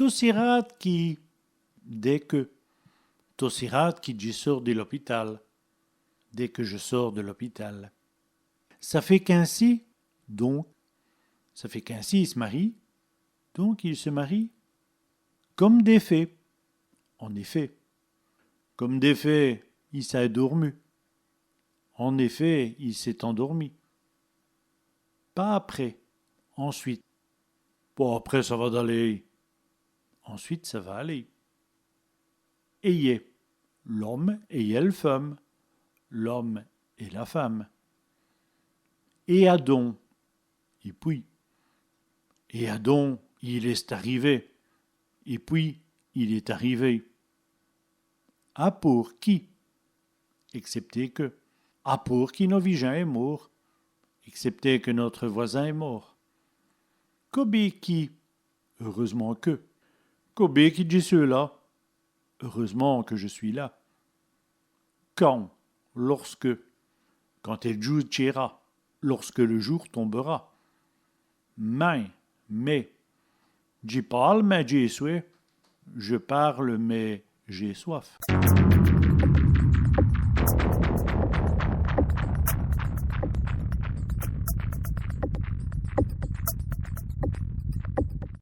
Tosirat qui, dès que, Tosirat qui je sors de l'hôpital, dès que je sors de l'hôpital. Ça fait qu'ainsi, donc, ça fait qu'ainsi il se marie, donc il se marie, comme des faits, en effet. Comme des faits, il s'est endormi. En effet, il s'est endormi. Pas après, ensuite. Bon, après ça va d'aller. Ensuite, ça va aller. Ayez, l'homme et la femme, l'homme et la femme. Et Adam, et puis. Et Adam, il est arrivé, et puis il est arrivé. Ah pour qui? Excepté que. Ah pour qui nos visains est mort, excepté que notre voisin est mort. Kobe qui? Heureusement que. Kobe qui dit cela? Heureusement que je suis là. Quand? Lorsque? Quand el jour tira, lorsque le jour tombera. Mais. J'y parle, mais j'ai soif. Je parle, mais j'ai soif.